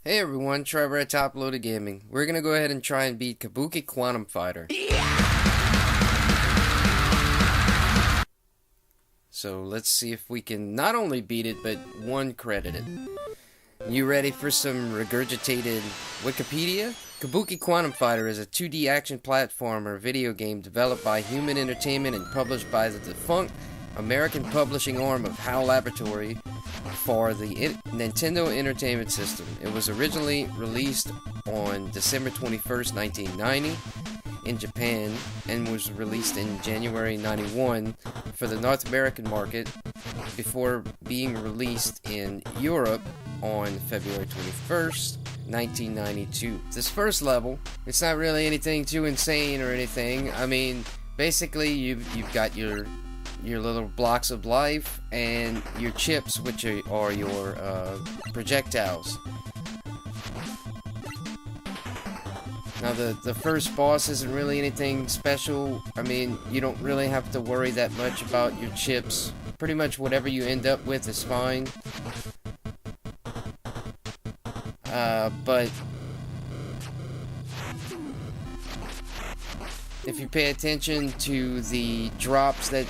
Hey everyone, Trevor at Toploaded Gaming. We're gonna go ahead and try and beat Kabuki Quantum Fighter. So let's see if we can not only beat it, but one credit it. You ready for some regurgitated Wikipedia? Kabuki Quantum Fighter is a 2D action platformer video game developed by Human Entertainment and published by the defunct American publishing arm of HAL Laboratory for the Nintendo Entertainment System. It was originally released on December 21st, 1990 in Japan and was released in January 91 for the North American market before being released in Europe on February 21st, 1992. This first level, it's not really anything too insane or anything. I mean, basically you've got your little blocks of life and your chips, which are your projectiles. Now the first boss isn't really anything special. I mean, you don't really have to worry that much about your chips. Pretty much whatever you end up with is fine. But if you pay attention to the drops that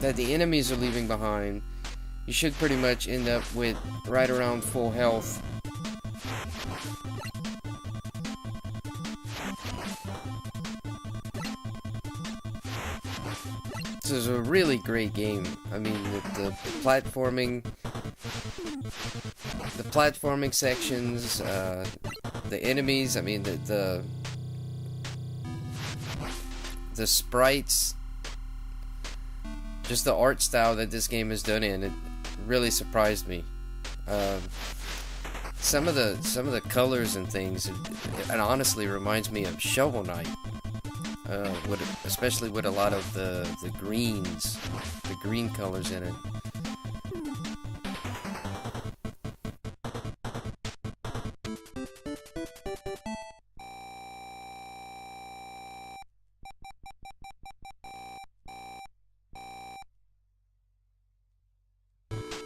the enemies are leaving behind, you should pretty much end up with right around full health. This is a really great game. I mean, the platforming sections, the enemies. I mean, the sprites, just the art style that this game is done in, it really surprised me. Some of the colors and things, it honestly reminds me of Shovel Knight. Especially with a lot of the greens, the green colors in it.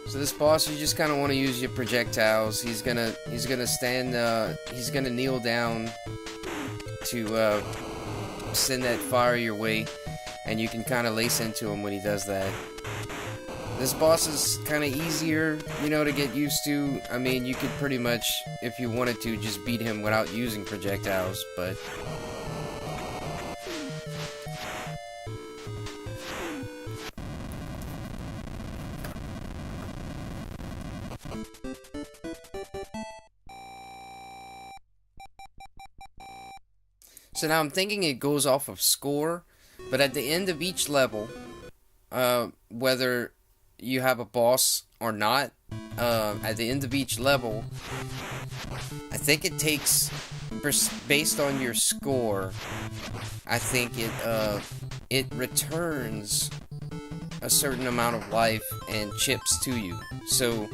So this boss, you just kind of want to use your projectiles. He's gonna stand. He's gonna kneel down to send that fire your way, and you can kind of lace into him when he does that. This boss is kind of easier, you know, to get used to. I mean, you could pretty much, if you wanted to, just beat him without using projectiles, but so now I'm thinking it goes off of score, but at the end of each level, whether you have a boss or not, at the end of each level, I think it takes, based on your score, I think it returns a certain amount of life and chips to you. So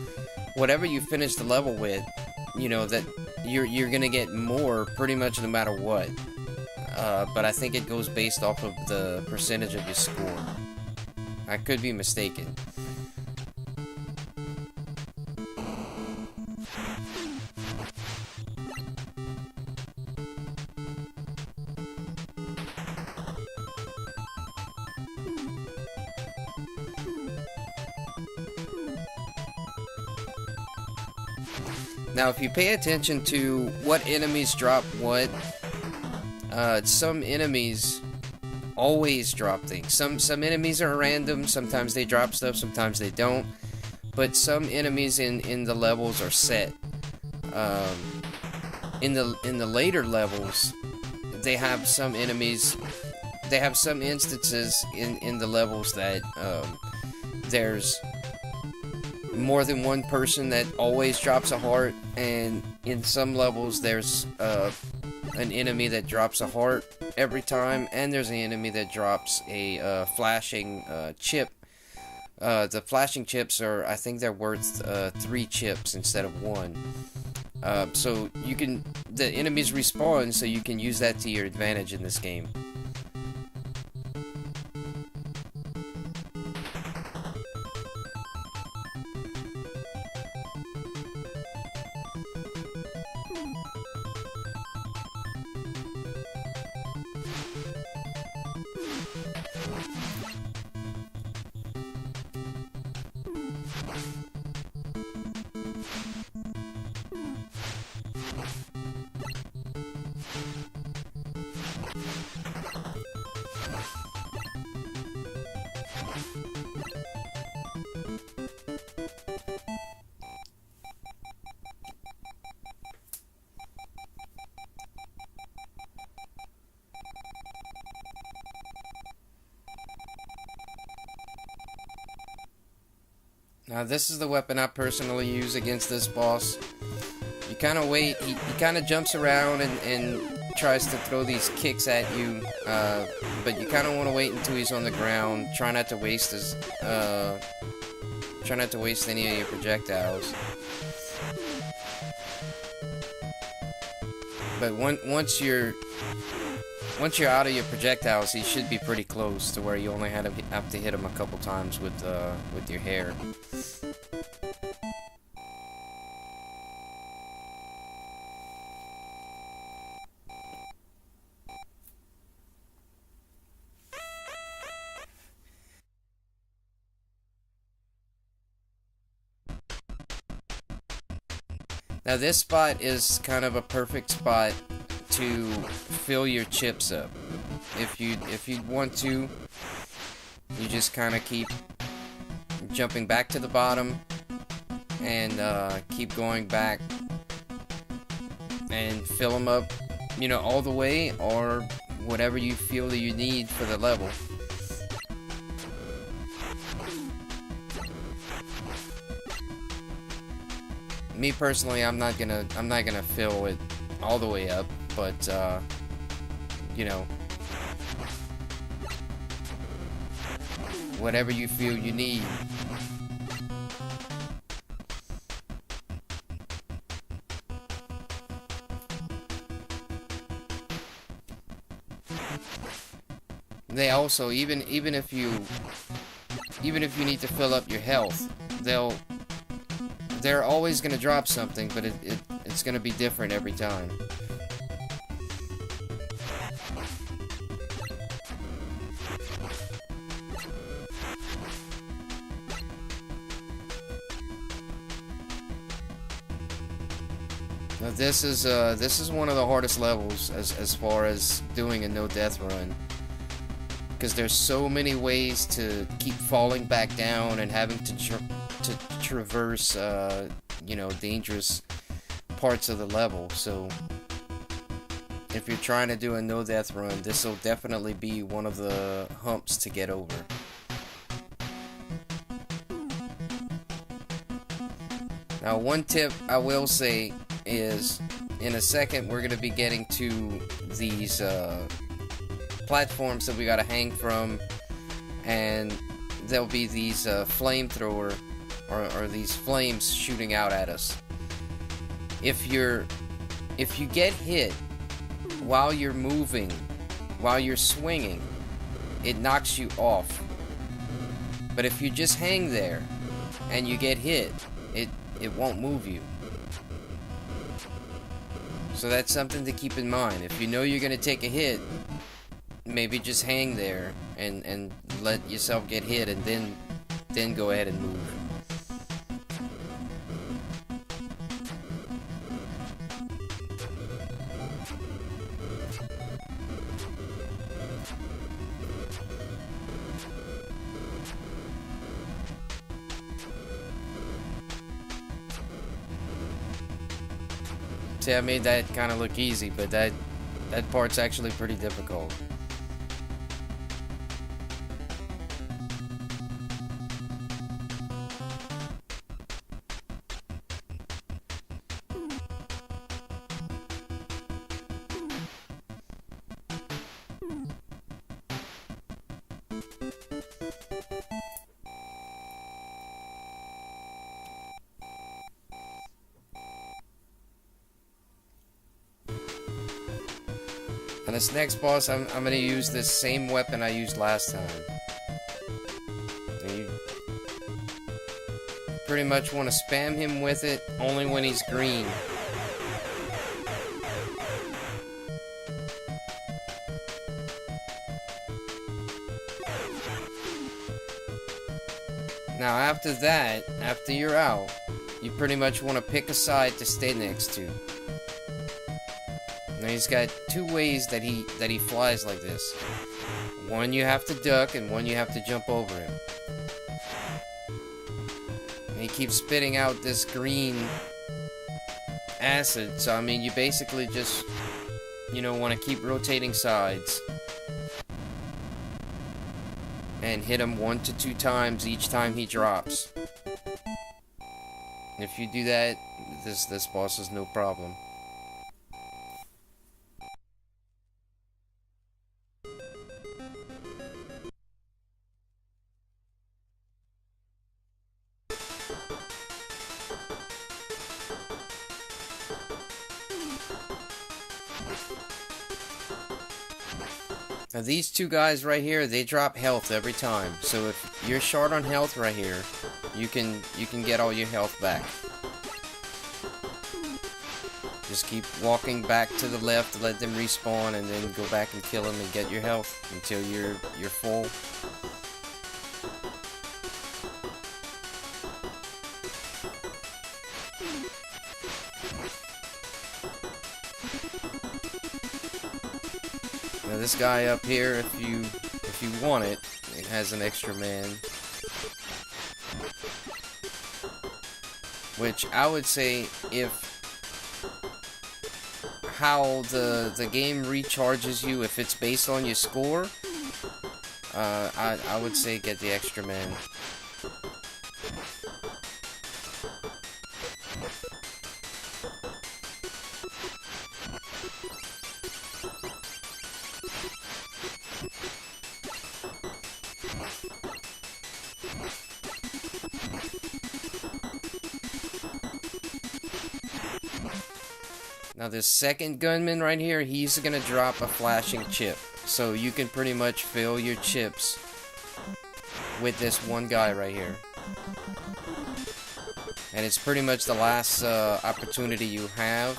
whatever you finish the level with, you know that you're gonna get more pretty much no matter what. But I think it goes based off of the percentage of your score. I could be mistaken. Now, if you pay attention to what enemies drop what, some enemies always drop things. Some enemies are random. Sometimes they drop stuff, sometimes they don't. But some enemies in the levels are set. In the later levels, they have some enemies. They have some instances in the levels that there's more than one person that always drops a heart, and in some levels there's an enemy that drops a heart every time, and there's an enemy that drops a flashing chip. The flashing chips are, I think they're worth 3 chips instead of 1. So the enemies respawn, so you can use that to your advantage in this game. Now this is the weapon I personally use against this boss. You kind of wait, he kind of jumps around and tries to throw these kicks at you, but you kind of want to wait until he's on the ground. Try not to waste any of your projectiles. But once you're out of your projectiles, he should be pretty close to where you only have to hit him a couple times with your hair. Now this spot is kind of a perfect spot to fill your chips up. If you'd want to, you just kind of keep jumping back to the bottom and keep going back and fill them up, you know, all the way, or whatever you feel that you need for the level. Me personally, I'm not gonna fill it all the way up, but you know, whatever you feel you need. They also, even if you need to fill up your health, they're always going to drop something, but it's going to be different every time. Now this is one of the hardest levels as far as doing a no death run, because there's so many ways to keep falling back down and having to traverse, you know, dangerous parts of the level. So if you're trying to do a no death run, this will definitely be one of the humps to get over. Now one tip I will say is, in a second we're going to be getting to these platforms that we got to hang from, and there'll be these flamethrower or these flames shooting out at us. If you get hit while you're moving, while you're swinging, it knocks you off. But if you just hang there and you get hit, it won't move you. So that's something to keep in mind. If you know you're gonna take a hit, maybe just hang there and let yourself get hit, and then go ahead and move. See, I made that kind of look easy, but that part's actually pretty difficult. On this next boss, I'm gonna use this same weapon I used last time. And you pretty much want to spam him with it only when he's green. Now after that, after you're out, you pretty much want to pick a side to stay next to. Now he's got two ways that he flies like this. One you have to duck, and one you have to jump over him. And he keeps spitting out this green acid, so I mean you basically just, you know, want to keep rotating sides and hit him 1 to 2 times each time he drops. If you do that, this boss is no problem. Now these two guys right here, they drop health every time. So if you're short on health right here, you can get all your health back. Just keep walking back to the left, let them respawn, and then go back and kill them and get your health until you're full. Now this guy up here, if you want it, it has an extra man. Which I would say, if how the game recharges you, if it's based on your score, I would say get the extra man. Now this second gunman right here, he's gonna drop a flashing chip. So you can pretty much fill your chips with this one guy right here. And it's pretty much the last opportunity you have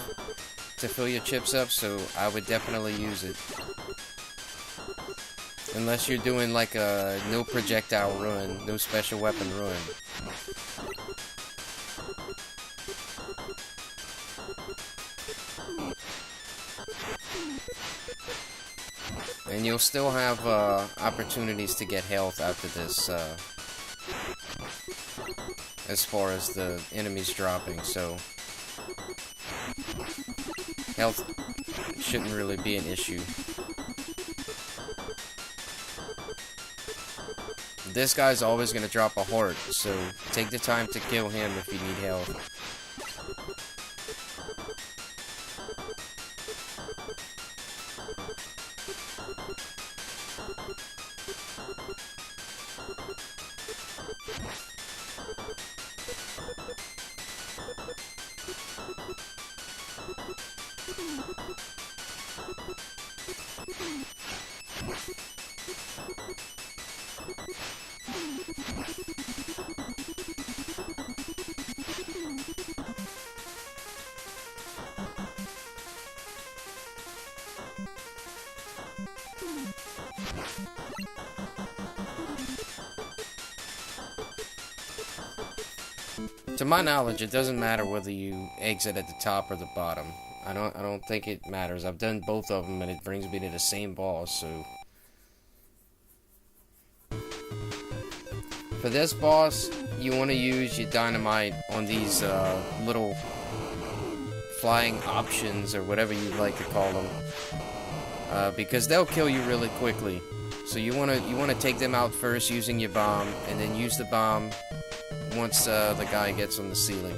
to fill your chips up, so I would definitely use it. Unless you're doing like a no projectile run, no special weapon run. And you'll still have opportunities to get health after this, as far as the enemies dropping, so health shouldn't really be an issue. This guy's always going to drop a heart, so take the time to kill him if you need health. To my knowledge, it doesn't matter whether you exit at the top or the bottom. I don't think it matters. I've done both of them and it brings me to the same boss, so for this boss, you want to use your dynamite on these little flying options or whatever you like to call them, because they'll kill you really quickly. So you want to take them out first using your bomb, and then use the bomb once the guy gets on the ceiling.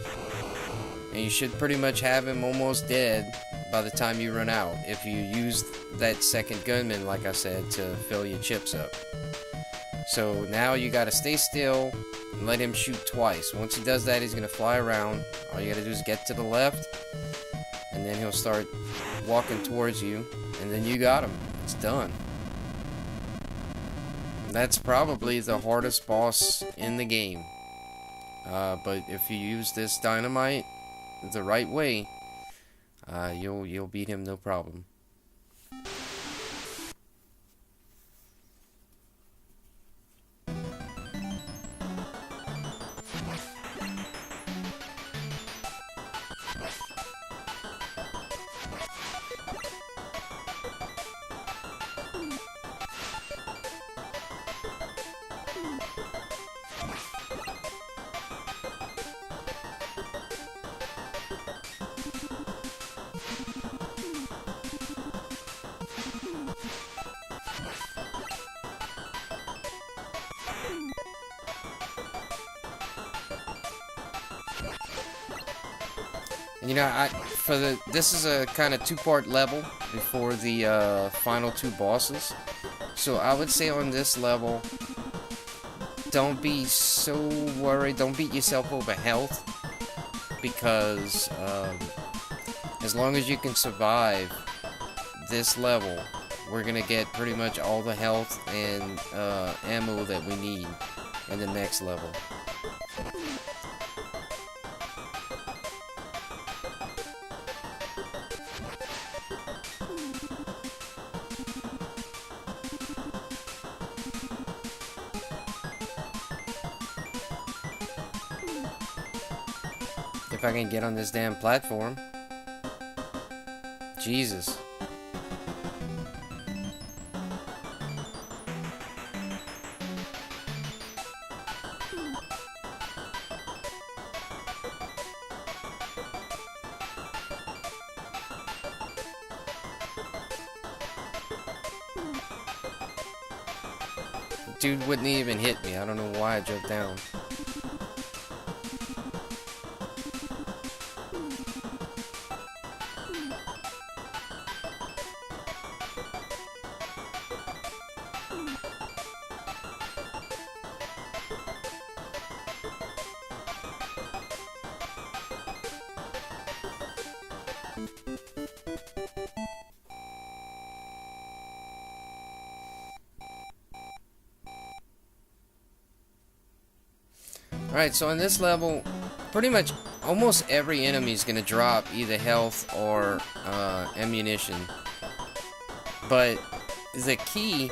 And you should pretty much have him almost dead by the time you run out, if you use that second gunman, like I said, to fill your chips up. So now you gotta stay still and let him shoot twice. Once he does that, he's gonna fly around. All you gotta do is get to the left, and then he'll start walking towards you, and then you got him. It's done. That's probably the hardest boss in the game. But if you use this dynamite the right way, you'll beat him no problem. You know, this is a kind of two-part level before the final two bosses. So I would say on this level, don't be so worried. Don't beat yourself over health, because as long as you can survive this level, we're gonna get pretty much all the health and ammo that we need in the next level. If I can get on this damn platform. Jesus. Dude wouldn't even hit me. I don't know why I jumped down. Alright, so on this level, pretty much almost every enemy is going to drop either health or ammunition. But the key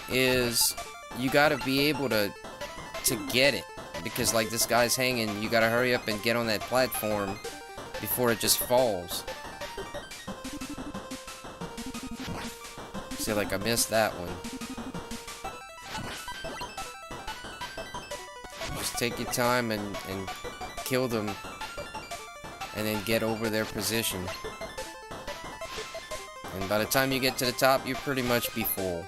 is you got to be able to get it. Because like this guy's hanging, you got to hurry up and get on that platform before it just falls. See, like I missed that one. Just take your time and kill them, and then get over their position. And by the time you get to the top, you pretty much be full.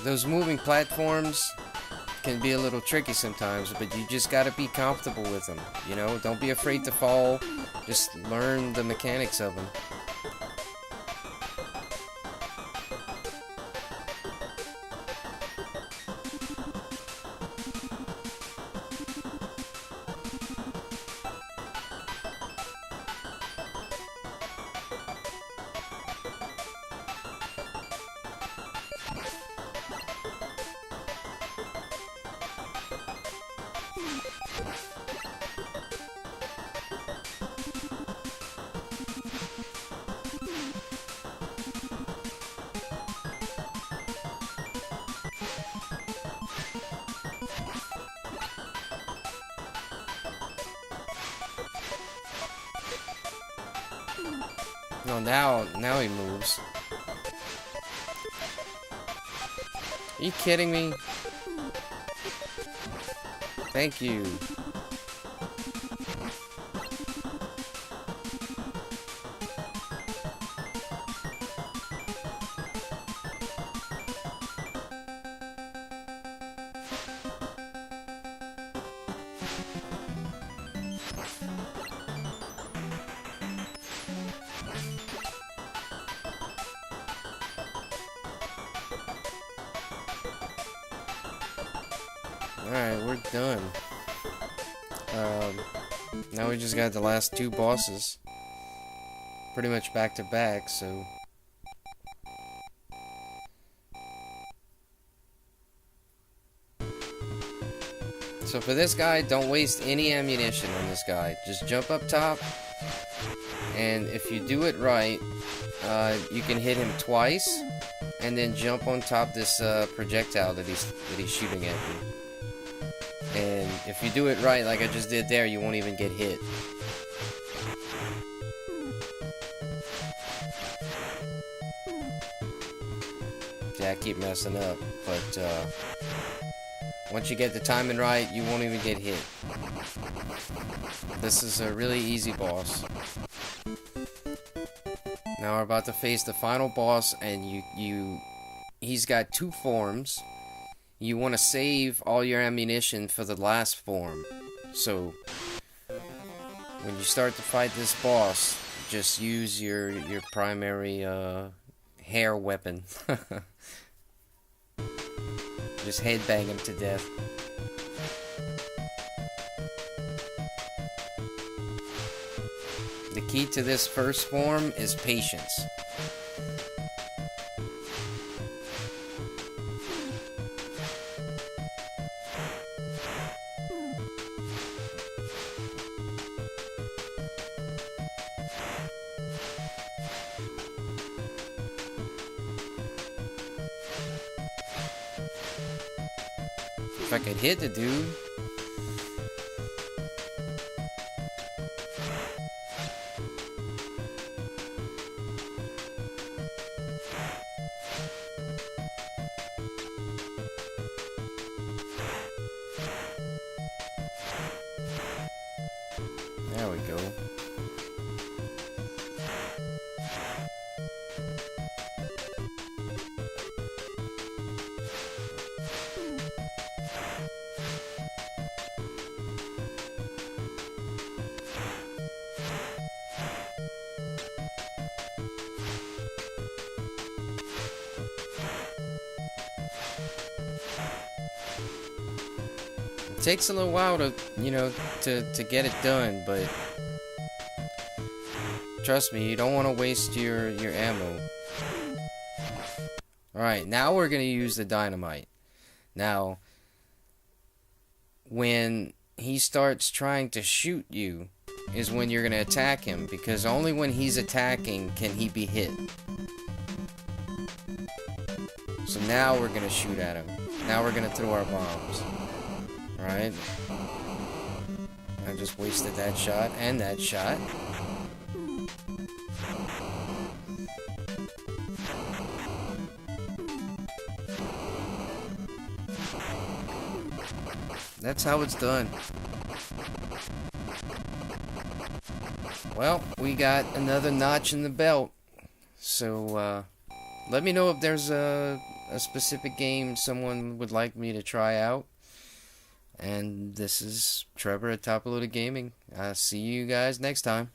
Those moving platforms can be a little tricky sometimes, but you just gotta be comfortable with them, you know? Don't be afraid to fall, just learn the mechanics of them. No, now he moves. Are you kidding me? Thank you. Alright, we're done. Now we just got the last two bosses. Pretty much back to back, so... So for this guy, don't waste any ammunition on this guy. Just jump up top, and if you do it right, you can hit him twice, and then jump on top this projectile that he's shooting at you. And if you do it right, like I just did there, you won't even get hit. Yeah, I keep messing up, but once you get the timing right, you won't even get hit. This is a really easy boss. Now we're about to face the final boss, and he's got two forms. You want to save all your ammunition for the last form. So when you start to fight this boss, just use your primary hair weapon. Just headbang him to death. The key to this first form is patience. If I could hit the dude. There we go. It takes a little while to, to get it done, but trust me, you don't want to waste your ammo. Alright, now we're going to use the dynamite. Now, when he starts trying to shoot you is when you're going to attack him, because only when he's attacking can he be hit. So now we're going to shoot at him. Now we're going to throw our bombs. Alright. I just wasted that shot and that shot. That's how it's done. Well, we got another notch in the belt. So, let me know if there's a specific game someone would like me to try out. And this is Trevor at Toploaded Gaming. I'll see you guys next time.